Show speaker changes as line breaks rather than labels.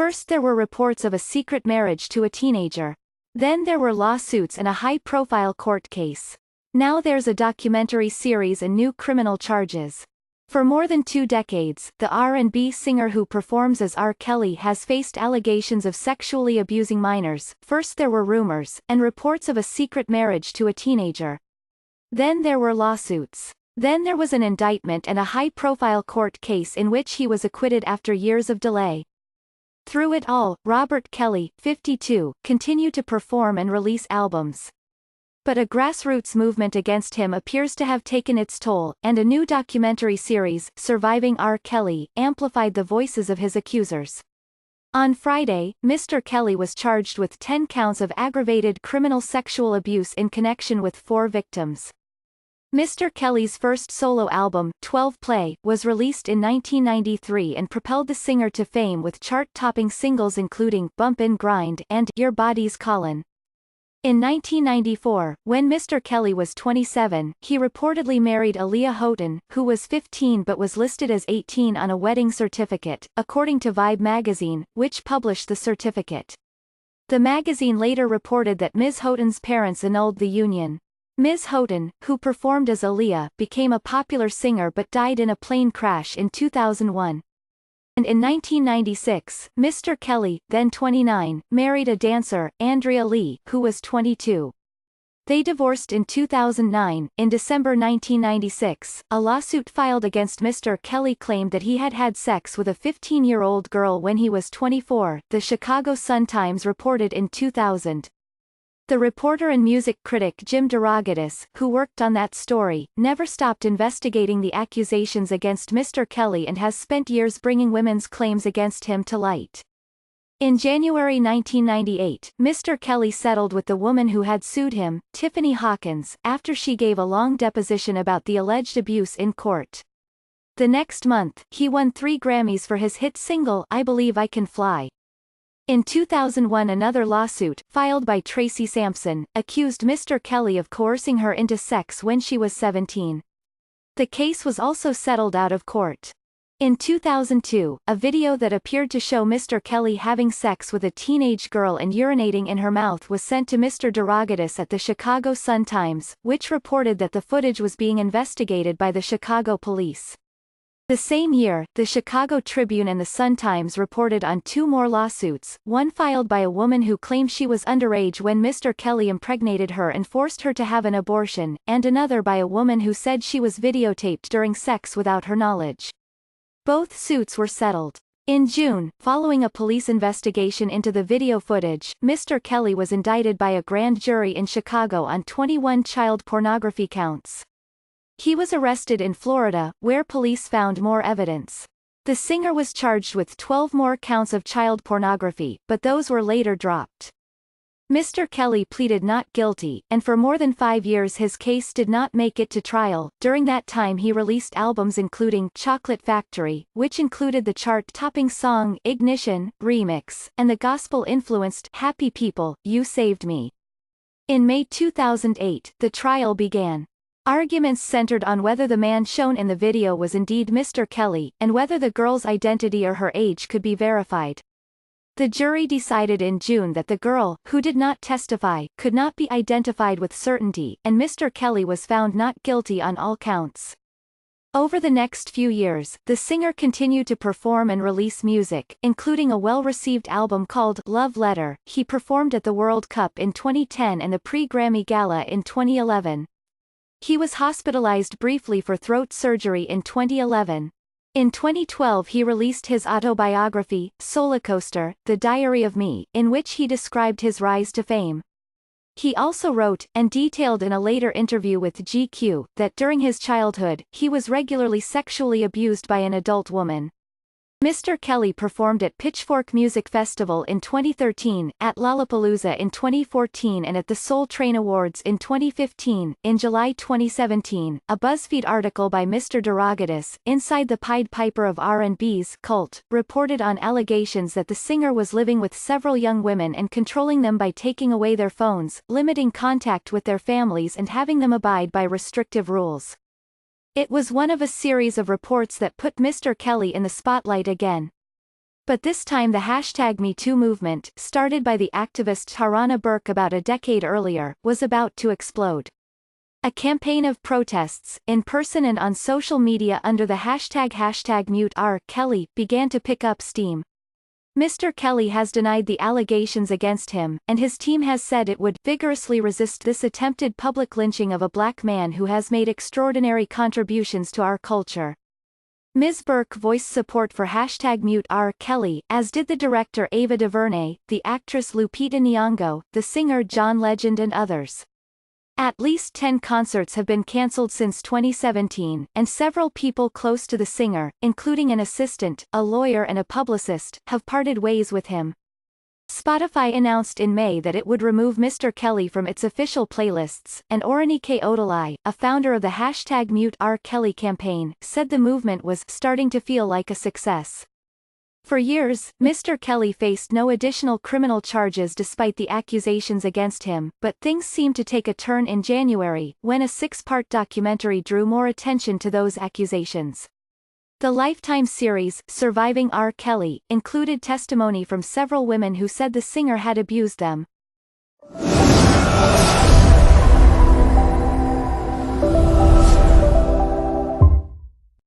First there were reports of a secret marriage to a teenager. Then there were lawsuits and a high-profile court case. Now there's a documentary series and new criminal charges. For more than 2 decades, the R&B singer who performs as R. Kelly has faced allegations of sexually abusing minors. First there were rumors, and reports of a secret marriage to a teenager. Then there were lawsuits. Then there was an indictment and a high-profile court case in which he was acquitted after years of delay. Through it all, Robert Kelly, 52, continued to perform and release albums. But a grassroots movement against him appears to have taken its toll, and a new documentary series, Surviving R. Kelly, amplified the voices of his accusers. On Friday, Mr. Kelly was charged with 10 counts of aggravated criminal sexual abuse in connection with 4 victims. Mr. Kelly's first solo album, 12 Play, was released in 1993 and propelled the singer to fame with chart-topping singles including Bump and Grind and Your Body's Callin'. In 1994, when Mr. Kelly was 27, he reportedly married Aaliyah Houghton, who was 15 but was listed as 18 on a wedding certificate, according to Vibe magazine, which published the certificate. The magazine later reported that Ms. Houghton's parents annulled the union. Ms. Houghton, who performed as Aaliyah, became a popular singer but died in a plane crash in 2001. And in 1996, Mr. Kelly, then 29, married a dancer, Andrea Lee, who was 22. They divorced in 2009. In December 1996, a lawsuit filed against Mr. Kelly claimed that he had had sex with a 15-year-old girl when he was 24, the Chicago Sun-Times reported in 2000. The reporter and music critic Jim DeRogatis, who worked on that story, never stopped investigating the accusations against Mr. Kelly and has spent years bringing women's claims against him to light. In January 1998, Mr. Kelly settled with the woman who had sued him, Tiffany Hawkins, after she gave a long deposition about the alleged abuse in court. The next month, he won 3 Grammys for his hit single I Believe I Can Fly. In 2001 another lawsuit, filed by Tracy Sampson, accused Mr. Kelly of coercing her into sex when she was 17. The case was also settled out of court. In 2002, a video that appeared to show Mr. Kelly having sex with a teenage girl and urinating in her mouth was sent to Mr. DeRogatis at the Chicago Sun-Times, which reported that the footage was being investigated by the Chicago police. The same year, the Chicago Tribune and the Sun-Times reported on 2 more lawsuits, one filed by a woman who claimed she was underage when Mr. Kelly impregnated her and forced her to have an abortion, and another by a woman who said she was videotaped during sex without her knowledge. Both suits were settled. In June, following a police investigation into the video footage, Mr. Kelly was indicted by a grand jury in Chicago on 21 child pornography counts. He was arrested in Florida, where police found more evidence. The singer was charged with 12 more counts of child pornography, but those were later dropped. Mr. Kelly pleaded not guilty, and for more than 5 years his case did not make it to trial. During that time he released albums including Chocolate Factory, which included the chart-topping song Ignition, Remix, and the gospel-influenced Happy People, You Saved Me. In May 2008, the trial began. Arguments centered on whether the man shown in the video was indeed Mr. Kelly, and whether the girl's identity or her age could be verified. The jury decided in June that the girl, who did not testify, could not be identified with certainty, and Mr. Kelly was found not guilty on all counts. Over the next few years, the singer continued to perform and release music, including a well-received album called Love Letter. He performed at the World Cup in 2010 and the Pre-Grammy Gala in 2011. He was hospitalized briefly for throat surgery in 2011. In 2012 he released his autobiography, Solarcoaster, The Diary of Me, in which he described his rise to fame. He also wrote, and detailed in a later interview with GQ, that during his childhood, he was regularly sexually abused by an adult woman. Mr. Kelly performed at Pitchfork Music Festival in 2013, at Lollapalooza in 2014 and at the Soul Train Awards in 2015. In July 2017, a BuzzFeed article by Mr. DeRogatis, Inside the Pied Piper of R&B's Cult, reported on allegations that the singer was living with several young women and controlling them by taking away their phones, limiting contact with their families and having them abide by restrictive rules. It was one of a series of reports that put Mr. Kelly in the spotlight again. But this time the hashtag #MeToo movement, started by the activist Tarana Burke about a decade earlier, was about to explode. A campaign of protests, in person and on social media under the hashtag #MuteRKelly, began to pick up steam. Mr. Kelly has denied the allegations against him, and his team has said it would vigorously resist this attempted public lynching of a black man who has made extraordinary contributions to our culture. Ms. Burke voiced support for #MuteRKelly, as did the director Ava DuVernay, the actress Lupita Nyong'o, the singer John Legend and others. At least 10 concerts have been cancelled since 2017, and several people close to the singer, including an assistant, a lawyer and a publicist, have parted ways with him. Spotify announced in May that it would remove Mr. Kelly from its official playlists, and Oronike Odolai, a founder of the #MuteRKelly campaign, said the movement was starting to feel like a success. For years, Mr. Kelly faced no additional criminal charges despite the accusations against him, but things seemed to take a turn in January, when a 6-part documentary drew more attention to those accusations. The Lifetime series, Surviving R. Kelly, included testimony from several women who said the singer had abused them,